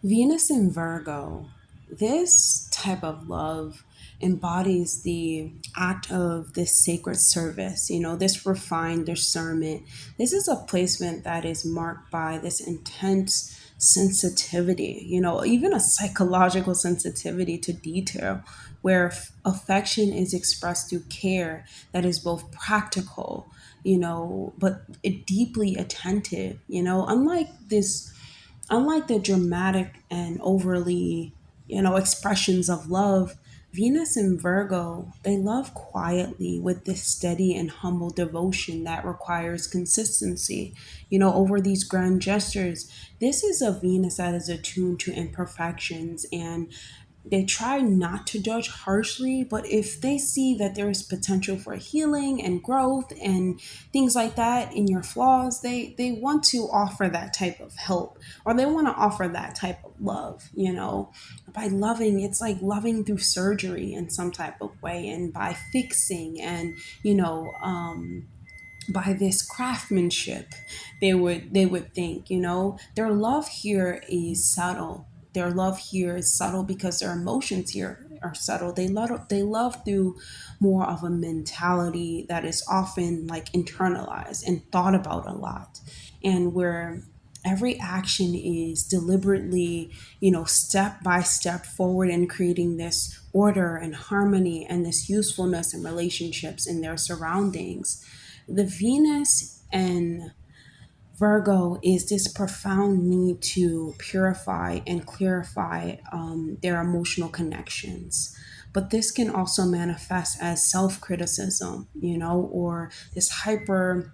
Venus in Virgo, this type of love embodies the act of this sacred service, this refined discernment. This is a placement that is marked by this intense sensitivity, even a psychological sensitivity to detail, where affection is expressed through care that is both practical, but deeply attentive, unlike the dramatic and overly, expressions of love, Venus and Virgo, they love quietly with this steady and humble devotion that requires consistency, over these grand gestures. This is a Venus that is attuned to imperfections, and they try not to judge harshly, but if they see that there is potential for healing and growth and things like that in your flaws, they want to offer that type of help, or they want to offer that type of love, by loving. It's like loving through surgery in some type of way, and by fixing, and by this craftsmanship, they would think, their love here is subtle. Their love here is subtle because their emotions here are subtle. They love through more of a mentality that is often like internalized and thought about a lot, and where every action is deliberately, step by step forward in creating this order and harmony and this usefulness in relationships in their surroundings. The Venus and Virgo is this profound need to purify and clarify their emotional connections. But this can also manifest as self criticism, or this hyper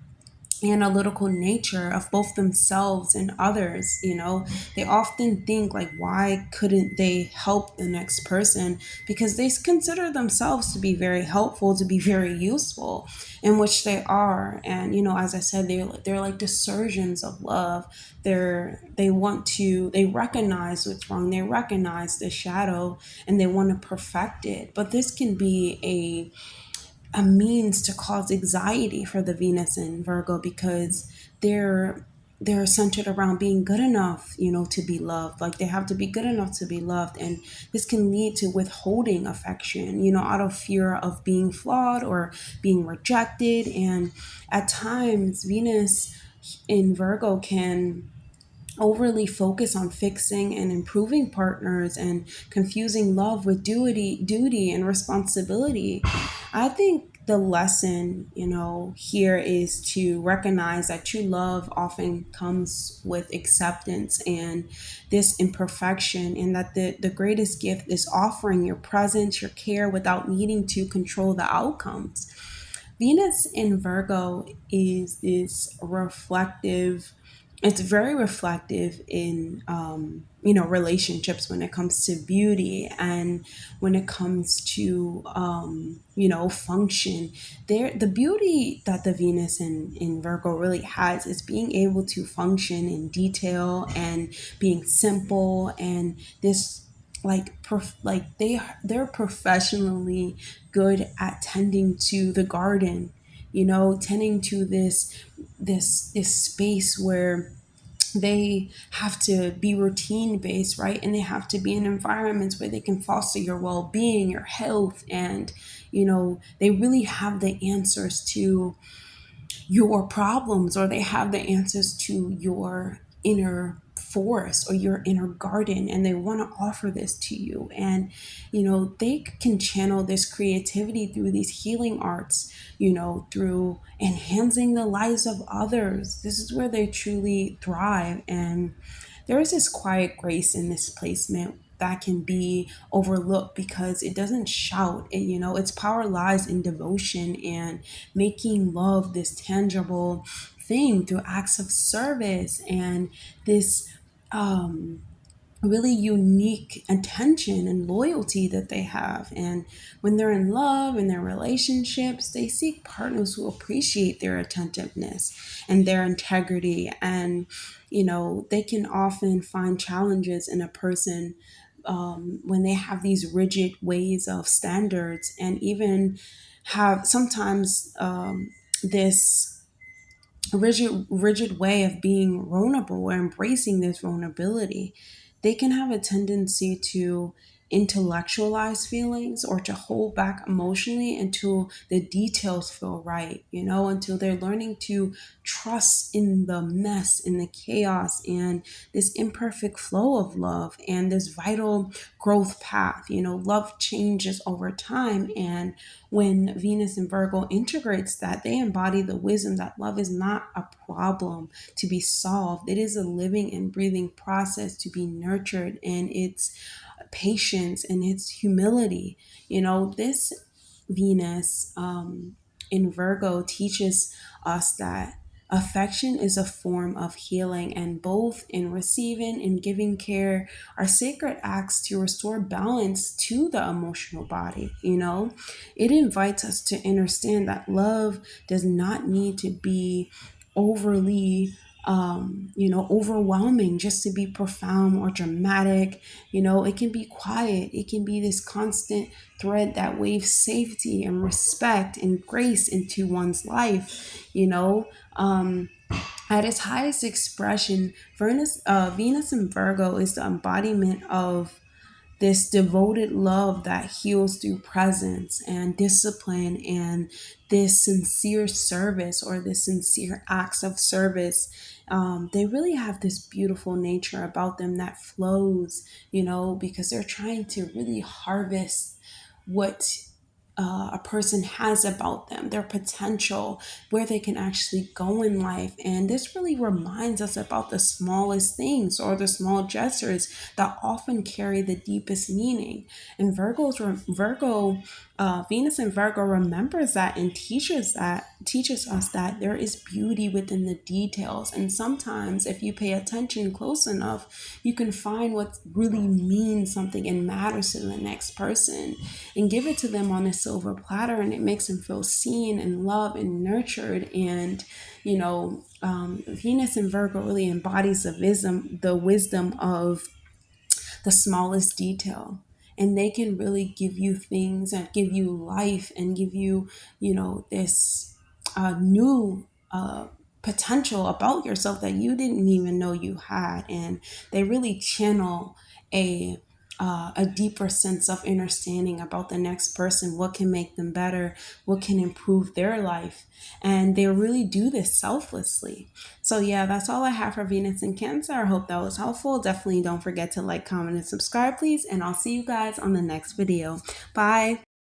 analytical nature of both themselves and others. They often think like, why couldn't they help the next person, because they consider themselves to be very helpful, to be very useful, in which they are. And as I said, they're like the surgeons of love. They recognize what's wrong, they recognize the shadow, and they want to perfect it. But this can be a means to cause anxiety for the Venus and Virgo, because they're centered around being good enough, to be loved. Like, they have to be good enough to be loved, and this can lead to withholding affection, out of fear of being flawed or being rejected. And at times, Venus in Virgo can overly focus on fixing and improving partners and confusing love with duty and responsibility. I think the lesson, here is to recognize that true love often comes with acceptance and this imperfection, and that the greatest gift is offering your presence, your care, without needing to control the outcomes. Venus in Virgo is this reflective, it's very reflective in relationships, when it comes to beauty and when it comes to function. The beauty that the Venus in Virgo really has is being able to function in detail and being simple, and this like they're professionally good at tending to the garden, tending to this space where they have to be routine based, right? And they have to be in environments where they can foster your well-being, your health, and they really have the answers to your problems, or they have the answers to your inner forest or your inner garden, and they want to offer this to you. And they can channel this creativity through these healing arts, through enhancing the lives of others. This is where they truly thrive. And there is this quiet grace in this placement that can be overlooked because it doesn't shout. Its power lies in devotion and making love this tangible thing through acts of service, and this really unique attention and loyalty that they have. And when they're in love in their relationships, they seek partners who appreciate their attentiveness and their integrity. And they can often find challenges in a person when they have these rigid ways of standards, and even have sometimes this rigid way of being vulnerable or embracing this vulnerability. they can have a tendency to intellectualize feelings or to hold back emotionally until the details feel right, until they're learning to trust in the mess, in the chaos, and this imperfect flow of love and this vital growth path. Love changes over time. And when Venus and Virgo integrates that, they embody the wisdom that love is not a problem to be solved. It is a living and breathing process to be nurtured, and it's patience and its humility. This Venus in Virgo teaches us that affection is a form of healing, and both in receiving and giving care are sacred acts to restore balance to the emotional body. It invites us to understand that love does not need to be overly overwhelming just to be profound or dramatic. It can be quiet. It can be this constant thread that waves safety and respect and grace into one's life. At its highest expression, Venus in Virgo is the embodiment of this devoted love that heals through presence and discipline and this sincere service, or this sincere acts of service. They really have this beautiful nature about them that flows, because they're trying to really harvest what a person has about them, their potential, where they can actually go in life. And this really reminds us about the smallest things or the small gestures that often carry the deepest meaning. And Venus and Virgo remembers that and teaches us that there is beauty within the details. And sometimes if you pay attention close enough, you can find what really means something and matters to the next person, and give it to them on a silver platter, and it makes them feel seen and loved and nurtured. And Venus and Virgo really embodies the wisdom of the smallest detail. And they can really give you things and give you life and give you, this new potential about yourself that you didn't even know you had. And they really channel a deeper sense of understanding about the next person, what can make them better, what can improve their life. And they really do this selflessly. So, yeah, that's all I have for Venus and Cancer. I hope that was helpful. Definitely don't forget to like, comment, and subscribe, please. And I'll see you guys on the next video. Bye.